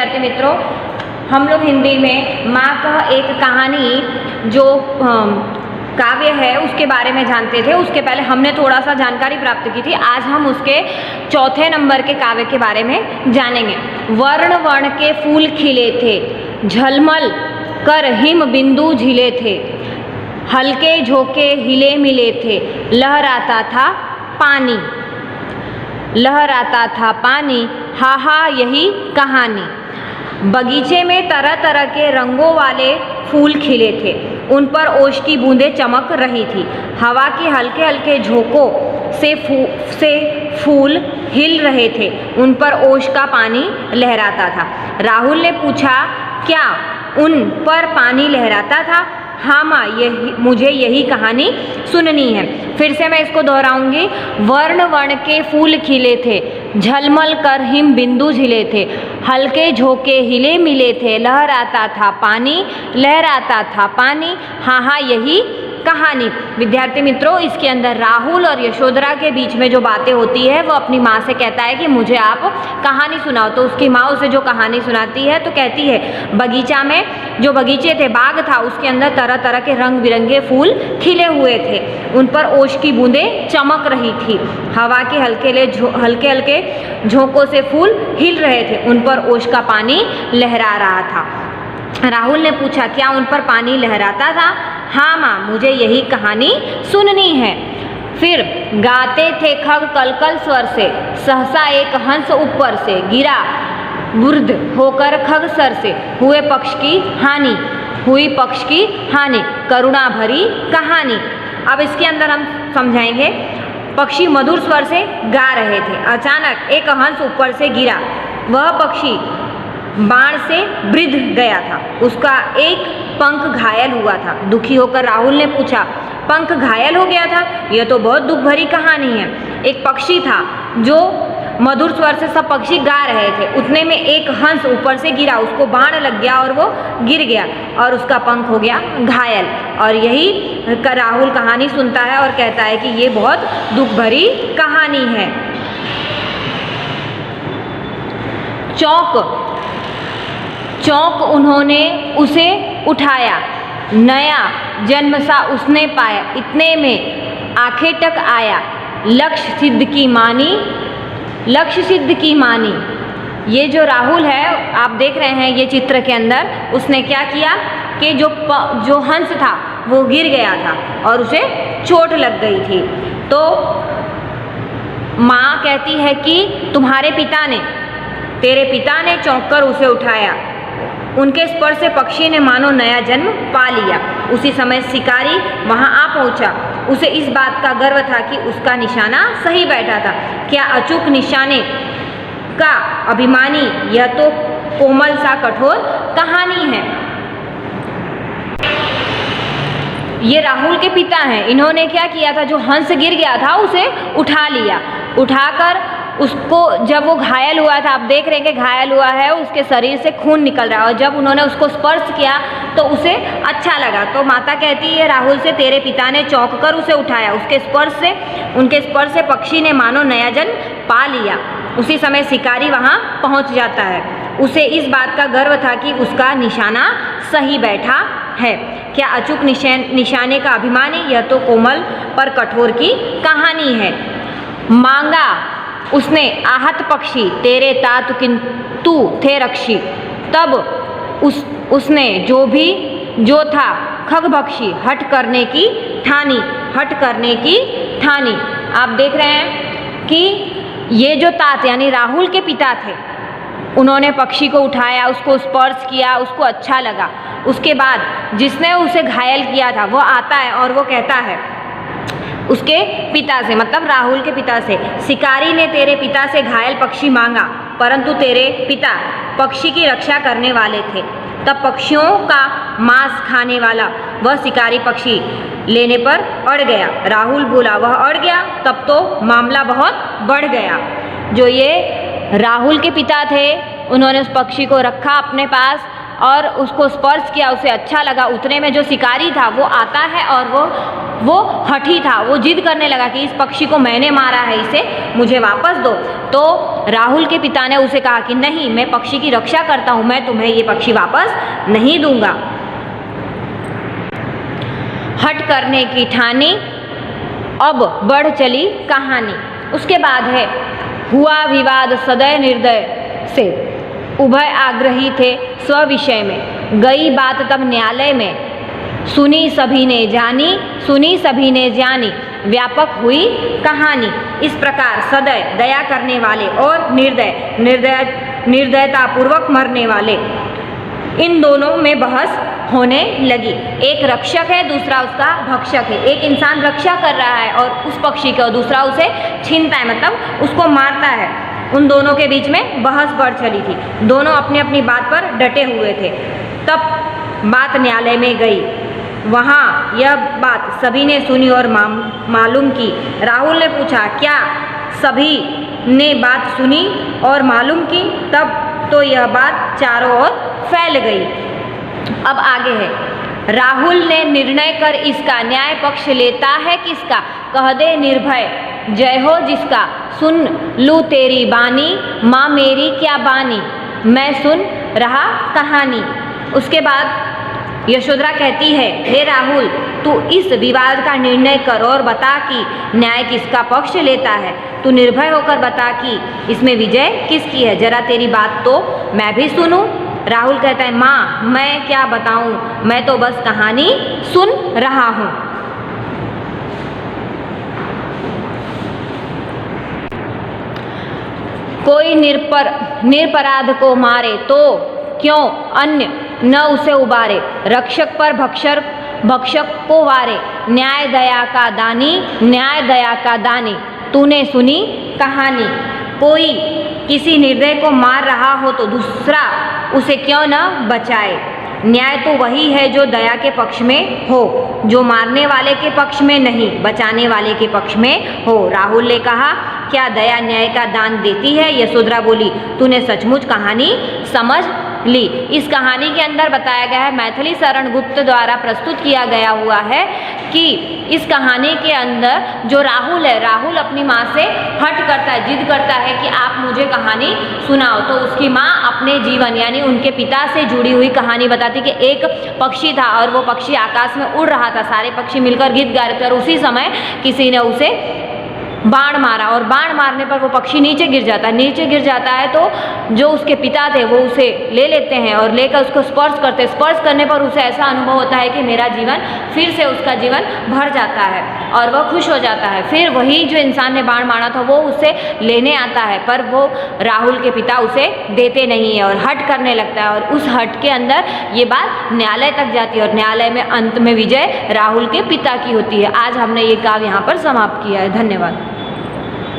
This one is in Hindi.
विद्यार्थी मित्रों, हम लोग हिंदी में माँ का एक कहानी जो काव्य है उसके बारे में जानते थे। उसके पहले हमने थोड़ा सा जानकारी प्राप्त की थी। आज हम उसके चौथे नंबर के काव्य के बारे में जानेंगे। वर्ण वर्ण के फूल खिले थे, झलमल कर हिम बिंदु झिले थे, हल्के झोंके हिले मिले थे, लहराता था पानी, लहराता था पानी, हा हा यही कहानी। बगीचे में तरह तरह के रंगों वाले फूल खिले थे, उन पर ओश की बूंदें चमक रही थी। हवा के हल्के हल्के झोंकों से फूल हिल रहे थे, उन पर ओश का पानी लहराता था। राहुल ने पूछा, क्या उन पर पानी लहराता था? हाँ माँ, मुझे यही कहानी सुननी है। फिर से मैं इसको दोहराऊंगी। वर्ण वर्ण के फूल खिले थे, झलमल कर हिम बिंदु झिले थे, हल्के झोंके हिले मिले थे, लहराता था पानी, लहराता था पानी, हाँ हाँ यही कहानी। विद्यार्थी मित्रों, इसके अंदर राहुल और यशोधरा के बीच में जो बातें होती है वो अपनी माँ से कहता है कि मुझे आप कहानी सुनाओ। तो उसकी माँ उसे जो कहानी सुनाती है तो कहती है, बगीचा में जो बगीचे थे, बाग था, उसके अंदर तरह तरह के रंग बिरंगे फूल खिले हुए थे, उन पर ओश की बूंदें चमक रही थी। हवा के हल्के हल्के झोंकों से फूल हिल रहे थे, उन पर ओश का पानी लहरा रहा था। राहुल ने पूछा, क्या उन पर पानी लहराता था? हाँ माँ, मुझे यही कहानी सुननी है। फिर गाते थे खग कलकल स्वर से, सहसा एक हंस ऊपर से गिरा वृद्ध होकर खग सर से, हुए पक्ष की हानि, हुई पक्ष की हानि, करुणा भरी कहानी। अब इसके अंदर हम समझाएंगे। पक्षी मधुर स्वर से गा रहे थे, अचानक एक हंस ऊपर से गिरा। वह पक्षी बाण से वृद्ध गया था, उसका एक पंख घायल हुआ था। दुखी होकर राहुल ने पूछा, पंख घायल हो गया था? यह तो बहुत दुख भरी कहानी है। एक पक्षी था जो मधुर स्वर से सब पक्षी गा रहे थे, उतने में एक हंस ऊपर से गिरा, उसको बाण लग गया और वो गिर गया और उसका पंख हो गया घायल। और यही राहुल कहानी सुनता है और कहता है कि ये बहुत दुख भरी कहानी है। चौंक उन्होंने उसे उठाया, नया जन्म सा उसने पाया, इतने में आंखें टक आया, लक्ष्य सिद्ध की मानी। ये जो राहुल है, आप देख रहे हैं ये चित्र के अंदर, उसने क्या किया कि जो हंस था वो गिर गया था और उसे चोट लग गई थी। तो माँ कहती है कि तेरे पिता ने चौंक कर उसे उठाया, उनके स्पर्श से पक्षी ने मानो नया जन्म पा लिया। उसी समय शिकारी वहां आ पहुंचा। उसे इस बात का गर्व था कि उसका निशाना सही बैठा था। क्या अचूक निशाने का अभिमानी, यह तो कोमल सा कठोर कहानी है। ये राहुल के पिता हैं। इन्होंने क्या किया था, जो हंस गिर गया था उसे उठा लिया, उठाकर उसको, जब वो घायल हुआ था, आप देख रहे हैं कि घायल हुआ है, उसके शरीर से खून निकल रहा है, और जब उन्होंने उसको स्पर्श किया तो उसे अच्छा लगा। तो माता कहती है राहुल से, तेरे पिता ने चौंक कर उसे उठाया, उनके स्पर्श से पक्षी ने मानो नया जन्म पा लिया। उसी समय शिकारी वहाँ पहुँच जाता है। उसे इस बात का गर्व था कि उसका निशाना सही बैठा है। क्या अचूक निशाने का अभिमानी, यह तो कोमल पर कठोर की कहानी है। मांगा उसने आहत पक्षी, तेरे तात किंतु थे रक्षी। तब उसने जो था खगभक्षी, हट करने की ठानी। आप देख रहे हैं कि ये जो तात यानी राहुल के पिता थे, उन्होंने पक्षी को उठाया, उसको स्पर्श किया, उसको अच्छा लगा। उसके बाद जिसने उसे घायल किया था वो आता है और वो कहता है उसके पिता से, मतलब राहुल के पिता से, शिकारी ने तेरे पिता से घायल पक्षी मांगा, परंतु तेरे पिता पक्षी की रक्षा करने वाले थे। तब पक्षियों का मांस खाने वाला वह शिकारी पक्षी लेने पर अड़ गया। राहुल बोला, वह अड़ गया, तब तो मामला बहुत बढ़ गया। जो ये राहुल के पिता थे, उन्होंने उस पक्षी को रखा अपने पास और उसको स्पर्श किया, उसे अच्छा लगा। उतने में जो शिकारी था वो आता है और वो हठी था, वो जिद करने लगा कि इस पक्षी को मैंने मारा है, इसे मुझे वापस दो। तो राहुल के पिता ने उसे कहा कि नहीं, मैं पक्षी की रक्षा करता हूँ, मैं तुम्हें ये पक्षी वापस नहीं दूंगा। हट करने की ठानी, अब बढ़ चली कहानी। उसके बाद है, हुआ विवाद सदय निर्दय से, उभय आग्रही थे स्विषय में, गई बात तब न्यायालय में, सुनी सभी ने जानी, सुनी सभी ने जानी, व्यापक हुई कहानी। इस प्रकार सदय दया करने वाले और निर्दयता पूर्वक मरने वाले, इन दोनों में बहस होने लगी। एक रक्षक है, दूसरा उसका भक्षक है। एक इंसान रक्षा कर रहा है और उस पक्षी का, दूसरा उसे छीनता है, मतलब उसको मारता है। उन दोनों के बीच में बहस बढ़ चली थी। दोनों अपनी अपनी बात पर डटे हुए थे। तब बात न्यायालय में गई। वहाँ यह बात सभी ने सुनी और मालूम की। राहुल ने पूछा, क्या सभी ने बात सुनी और मालूम की? तब तो यह बात चारों ओर फैल गई। अब आगे है, राहुल ने निर्णय कर इसका, न्याय पक्ष लेता है किसका? कह दे निर्भय जय हो जिसका, सुन लूँ तेरी बानी, माँ मेरी क्या बानी, मैं सुन रहा कहानी। उसके बाद यशोधरा कहती है, हे राहुल, तू इस विवाद का निर्णय कर और बता कि न्याय किसका पक्ष लेता है। तू निर्भय होकर बता कि इसमें विजय किसकी है। जरा तेरी बात तो मैं भी सुनूं। राहुल कहता है, माँ मैं क्या बताऊं, मैं तो बस कहानी सुन रहा हूँ। कोई निरपराध को मारे तो क्यों अन्य न उसे उबारे, रक्षक पर भक्षक को वारे, न्याय दया का दानी, न्याय दया का दानी, तूने सुनी कहानी। कोई किसी निर्दय को मार रहा हो तो दूसरा उसे क्यों न बचाए। न्याय तो वही है जो दया के पक्ष में हो, जो मारने वाले के पक्ष में नहीं, बचाने वाले के पक्ष में हो। राहुल ने कहा, क्या दया न्याय का दान देती है? यशोधरा बोली, तूने सचमुच कहानी समझ ली। इस कहानी के अंदर बताया गया है, मैथिली शरण गुप्त द्वारा प्रस्तुत किया गया हुआ है कि इस कहानी के अंदर जो राहुल है, राहुल अपनी माँ से हट करता है, जिद करता है कि आप मुझे कहानी सुनाओ। तो उसकी माँ अपने जीवन यानी उनके पिता से जुड़ी हुई कहानी बताती कि एक पक्षी था और वो पक्षी आकाश में उड़ रहा था, सारे पक्षी मिलकर गीत गा रहे थे और उसी समय किसी ने उसे बाण मारा और बाण मारने पर वो पक्षी नीचे गिर जाता है। नीचे गिर जाता है तो जो उसके पिता थे वो उसे ले लेते हैं और लेकर उसको स्पर्श करते हैं। स्पर्श करने पर उसे ऐसा अनुभव होता है कि मेरा जीवन फिर से, उसका जीवन भर जाता है और वह खुश हो जाता है। फिर वही जो इंसान ने बाण मारा था वो उसे लेने आता है, पर वो राहुल के पिता उसे देते नहीं है और हट करने लगता है और उस हट के अंदर ये बात न्यायालय तक जाती है और न्यायालय में अंत में विजय राहुल के पिता की होती है। आज हमने ये काव्य यहाँ पर समाप्त किया है। धन्यवाद।